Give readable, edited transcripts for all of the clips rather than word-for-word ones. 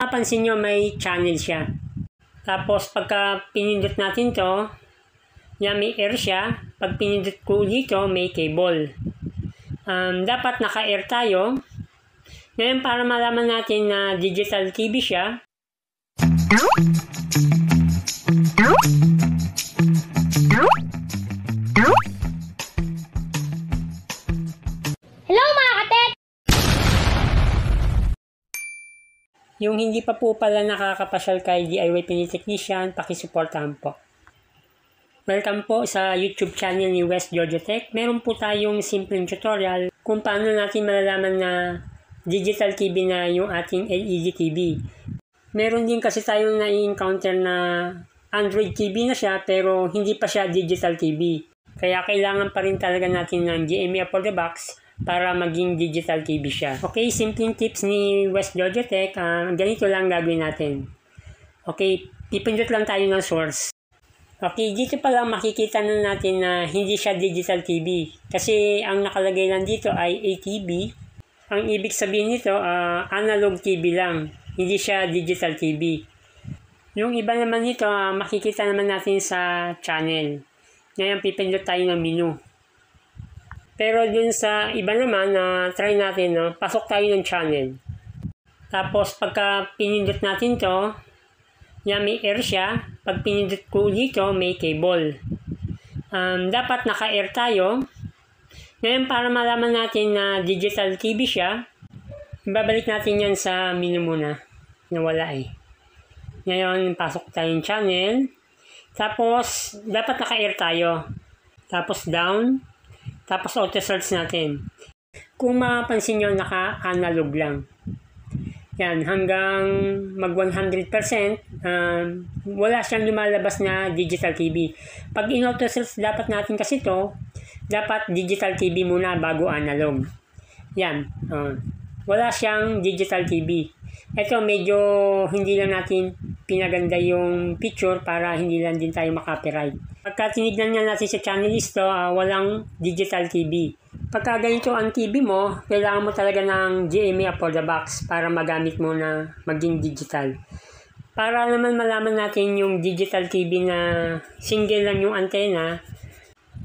Napansin nyo may channel siya. Tapos pagka pinindot natin to, yan may air siya. Pag pinindot ko dito, may cable. Dapat naka-air tayo. Ngayon para malaman natin na digital TV siya, Hello mga katek! yung hindi pa po pala nakakapasyal kay DIY Pinoy Technician, pakisuportahan po. Welcome po sa YouTube channel ni West Jojo Tech. Meron po tayong simpleng tutorial kung paano natin malalaman na digital TV na yung ating LED TV. Meron din kasi tayong na-encounter na Android TV na siya pero hindi pa siya digital TV. Kaya kailangan pa rin talaga natin ng GMA for the box para maging digital TV siya. Okay, simpleng tips ni West Jojo Tech. Ganito lang gagawin natin. Okay, pipindot lang tayo ng source. Okay, dito pa lang makikita na natin na hindi siya digital TV. Kasi ang nakalagay lang dito ay ATV. Ang ibig sabihin nito, analog TV lang. Hindi siya digital TV. Yung iba naman nito, makikita naman natin sa channel. Ngayon, pipindot tayo ng menu. Pero dun sa iba naman, try natin, pasok tayo ng channel. Tapos, pagka pinindot natin to, yan may air siya. Pag pinindot ko dito, may cable. Dapat naka-air tayo. Ngayon, para malaman natin na digital TV siya, ibabalik natin yan sa menu muna. Nawala eh. Ngayon, pasok tayo ng channel. Tapos, dapat naka-air tayo. Tapos, down. Tapos, auto-search natin. Kung mapapansin nyo, naka-analog lang. Yan, hanggang mag 100%, wala siyang lumalabas na digital TV. Pag in-auto-search dapat natin kasi to, dapat digital TV muna bago analog. Yan, wala siyang digital TV. Ito medyo hindi lang natin pinaganda yung picture para hindi lang din tayo makapiright. Pagka tinignan nga natin sa channel list to, walang digital TV. Pagka ganito ang TV mo, kailangan mo talaga ng GMA for the box para magamit mo na maging digital. Para naman malaman natin yung digital TV na single lang yung antena,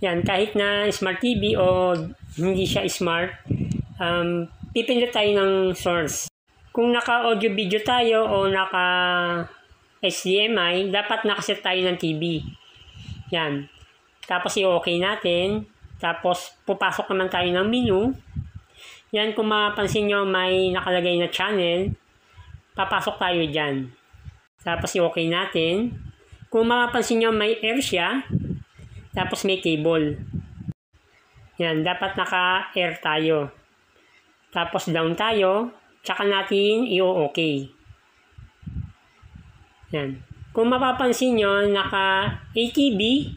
yan, kahit na smart TV o hindi siya smart, pipindot tayo ng source. Kung naka-audio video tayo o naka-HDMI, dapat nakaset tayo ng TV. Yan. Tapos i-okay natin. Tapos pupasok naman tayo ng menu. Yan, kung mapapansin nyo may nakalagay na channel, papasok tayo dyan. Tapos i-okay natin. Kung mapapansin nyo may air siya, tapos may cable. Yan, dapat naka-air tayo. Tapos down tayo. Tsaka natin i-okay. Yan. Kung mapapansin nyo, naka-ATV,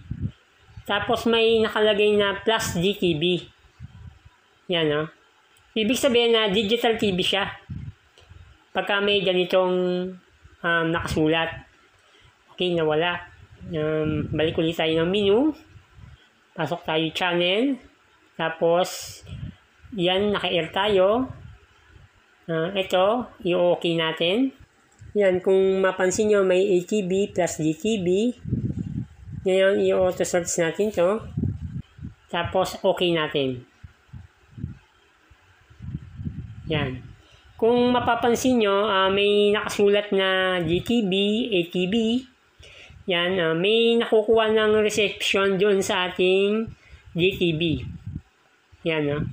tapos may nakalagay na plus DTV. Yan, ibig sabihin na digital TV siya. Pagka may ganitong nakasulat. Okay, nawala. Balik ulit tayo ng menu. Pasok tayo channel. Tapos, yan, naka-air tayo. Ito, i-okay natin. Yan, kung mapansin nyo, may ATV plus DTV. Ngayon, i-auto-search natin to. Tapos, okay natin. Yan. Kung mapapansin nyo, may nakasulat na DTV, ATV. Yan, may nakukuha ng reception dun sa ating DTV. Yan,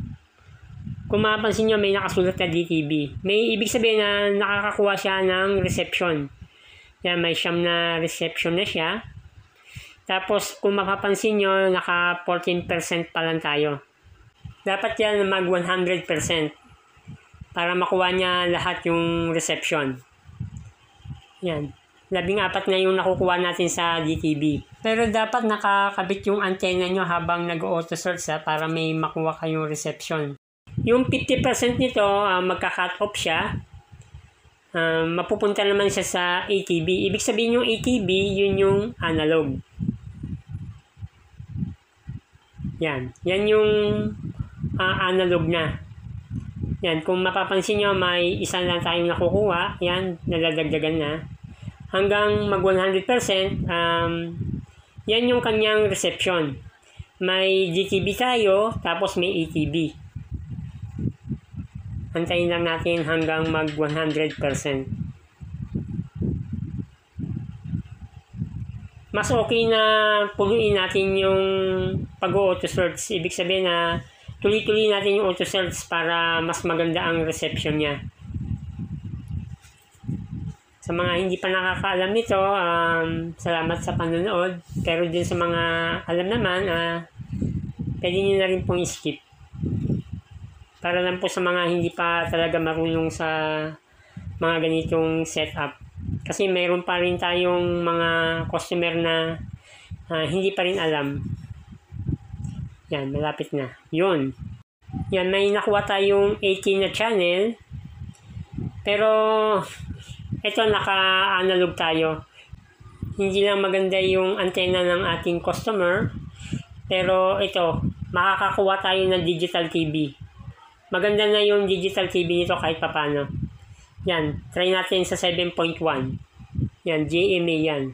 Kung mapapansin nyo, may nakasulat na DTV. May ibig sabihin na nakakakuha siya ng reception. Yan, may siyam na reception na siya. Tapos, kung mapapansin nyo, naka 14% pa lang tayo. Dapat yan mag 100% para makuha niya lahat yung reception. Yan. 14 na yung nakukuha natin sa DTV. Pero dapat nakakabit yung antenna nyo habang nag-auto-search para may makuha kayong reception. Yung 50% nito, magka-cut off siya. Mapupunta naman siya sa ATV. Ibig sabihin yung ATV, yun yung analog. Yan. Yan yung analog na. Yan, kung mapapansin nyo, may isa lang tayong nakukuha. Yan, naladagdagan na. Hanggang mag 100%, yan yung kanyang reception. May GTB tayo, tapos may ATB. Antayin lang natin hanggang mag 100%. Mas okay na punuin natin yung pag-auto search. Ibig sabihin na tuloy-tuloy natin yung auto search para mas maganda ang reception niya. Sa mga hindi pa nakakaalam nito, salamat sa panonood. Pero din sa mga alam naman, pwede nyo na rin pong skip. Para lang po sa mga hindi pa talaga marunong sa mga ganitong setup. Kasi mayroon pa rin tayong mga customer na hindi pa rin alam. Yan, malapit na. Yun. Yan, may nakuha tayong 18 na channel. Pero, ito naka-analog tayo. Hindi lang maganda yung antena ng ating customer. Pero ito, makakakuha tayo ng digital TV. Maganda na yung digital TV nito kahit papano. Yan, try natin sa 7.1. Yan, JMA yan.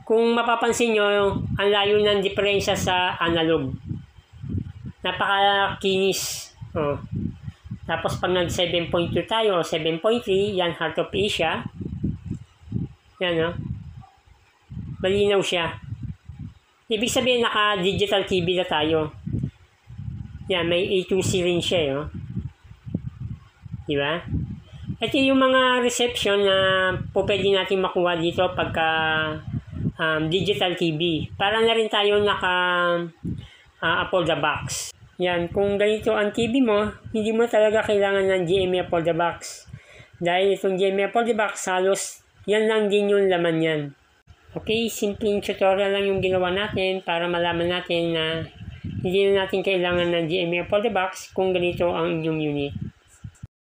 Kung mapapansin nyo, ang layo ng diferensya sa analog. Napakakinis. Oh. Tapos pag nag 7.2 tayo o 7.3, yan Heart of Asia. Yan, oh. Malinaw siya. Ibig sabihin naka-digital TV na tayo. Yan, may A2C rin siya, oh. Diba? Ito yung mga reception na po pwede natin makuha dito pagka digital TV. Para na rin tayo naka-Apple the Box. Yan, kung ganito ang TV mo, hindi mo talaga kailangan ng GMA Apple the Box. Dahil itong GMA Apple the Box, halos yan lang din yung laman yan. Okay, simpleng tutorial lang yung ginawa natin para malaman natin na hindi na natin kailangan ng GMA Apple the Box kung ganito ang inyong unit.